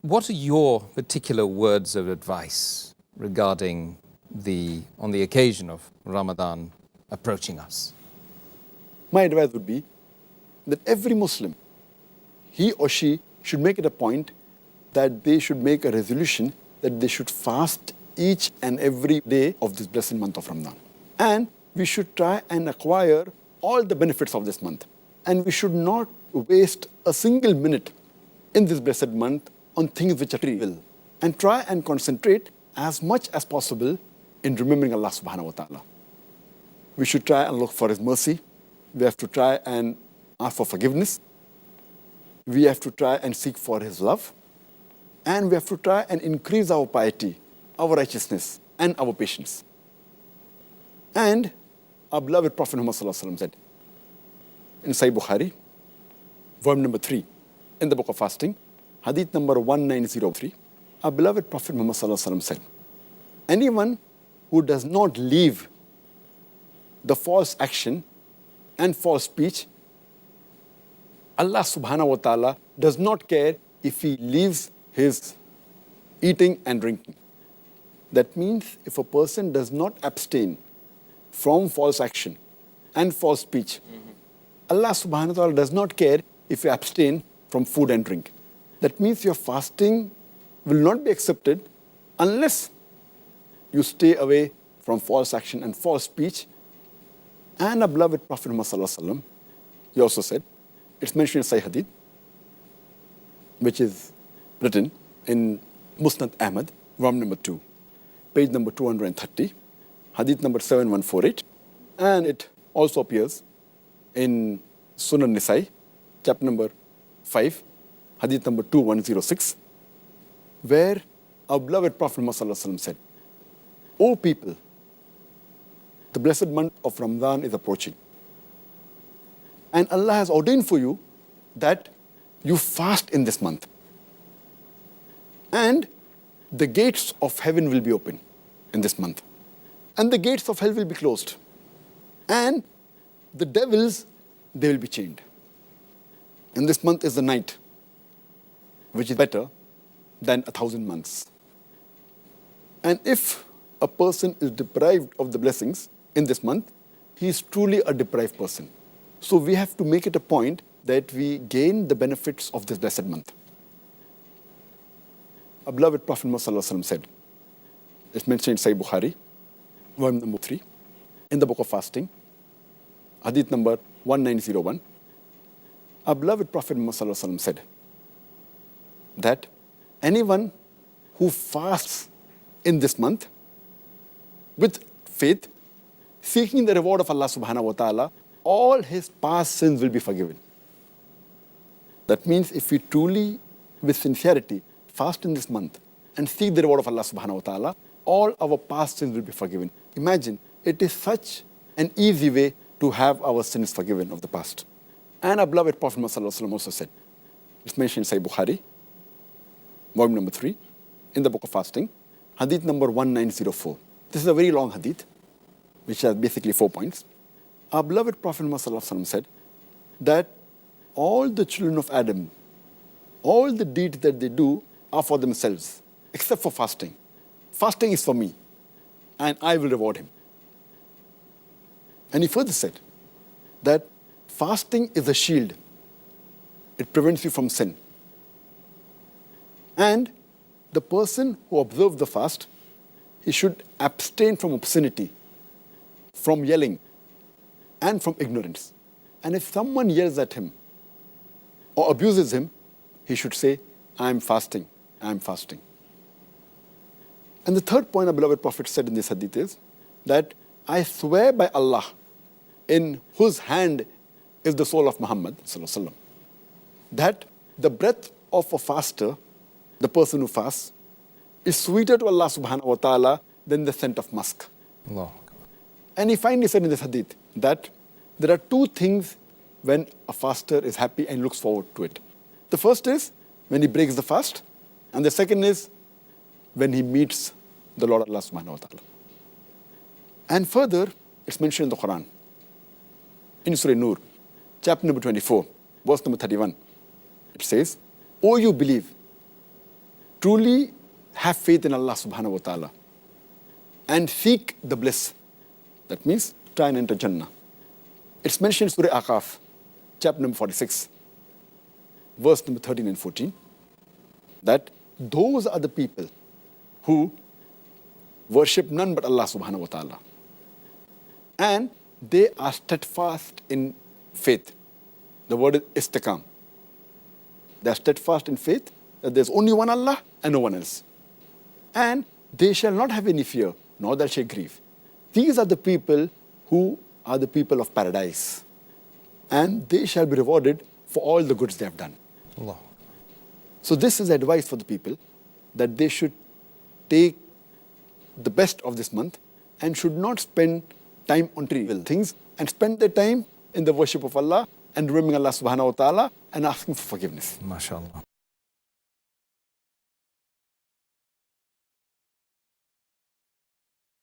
What are your particular words of advice regarding on the occasion of Ramadan approaching us? My advice would be that every Muslim, he or she should make it a point that they should make a resolution that they should fast each and every day of this blessed month of Ramadan. And we should try and acquire all the benefits of this month. And we should not waste a single minute in this blessed month on things which are trivial. And try and concentrate as much as possible in remembering Allah subhanahu wa ta'ala. We should try and look for His mercy. We have to try and ask for forgiveness. We have to try and seek for His love. And we have to try and increase our piety, our righteousness, and our patience. And our beloved Prophet Muhammad said in Sahih Bukhari, volume number 3, in the book of fasting, hadith number 1903, our beloved Prophet Muhammad said, anyone who does not leave the false action and false speech, Allah subhanahu wa ta'ala does not care if he leaves his eating and drinking. That means if a person does not abstain from false action and false speech, Allah subhanahu wa ta'ala does not care if you abstain from food and drink. That means your fasting will not be accepted unless you stay away from false action and false speech. And our beloved Prophet Muhammad, he also said, it's mentioned in Sahih Hadith, which is written in Musnad Ahmad, volume number 2, page number 230, Hadith number 7148, and it also appears in Sunan Nisai, chapter number 5, Hadith number 2106, where our beloved Prophet Muhammad said, O people, the blessed month of Ramadan is approaching. And Allah has ordained for you that you fast in this month. And the gates of heaven will be open in this month. And the gates of hell will be closed. And the devils, they will be chained. And this month is the night, which is better than 1,000 months. And if a person is deprived of the blessings in this month, he is truly a deprived person. So we have to make it a point that we gain the benefits of this blessed month. Our beloved Prophet Muhammad said, it's mentioned in Sahih Bukhari, volume number 3, in the book of fasting, hadith number 1901. Our beloved Prophet Muhammad said that anyone who fasts in this month with faith, seeking the reward of Allah subhanahu wa ta'ala, all his past sins will be forgiven. That means if we truly, with sincerity, fast in this month and seek the reward of Allah subhanahu wa ta'ala, all our past sins will be forgiven. Imagine, it is such an easy way to have our sins forgiven of the past. And our beloved Prophet Muhammad also said, it's mentioned in Sahih Bukhari, volume number 3, in the book of fasting, hadith number 1904. This is a very long hadith, which has basically 4 points. Our beloved Prophet Muhammad said that all the children of Adam, all the deeds that they do are for themselves, except for fasting. Fasting is for me, and I will reward him. And he further said that fasting is a shield. It prevents you from sin. And the person who observes the fast, he should abstain from obscenity, from yelling, and from ignorance. And if someone yells at him or abuses him, he should say, I am fasting, I am fasting. And the third point our beloved Prophet said in this hadith is that I swear by Allah, in whose hand is the soul of Muhammad, that the breath of a faster, the person who fasts, is sweeter to Allah subhanahu wa ta'ala than the scent of musk. Allah. And he finally said in this hadith that there are two things when a faster is happy and looks forward to it. The first is when he breaks the fast, and the second is when he meets the Lord Allah subhanahu wa ta'ala. And further, it's mentioned in the Quran, in Surah Nur, chapter number 24, verse number 31. It says, O you believe, truly have faith in Allah subhanahu wa ta'ala and seek the bliss. That means try and enter Jannah. It's mentioned in Surah Aqaf, chapter number 46, verse number 13 and 14, that those are the people who worship none but Allah subhanahu wa ta'ala. And they are steadfast in faith. The word is istiqam. They are steadfast in faith that there's only one Allah and no one else. And they shall not have any fear, nor they shall grieve. These are the people who are the people of paradise. And they shall be rewarded for all the goods they have done. Allah. So this is advice for the people, that they should take the best of this month and should not spend time on trivial things and spend their time in the worship of Allah and remembering Allah subhanahu wa ta'ala and asking for forgiveness. MashaAllah.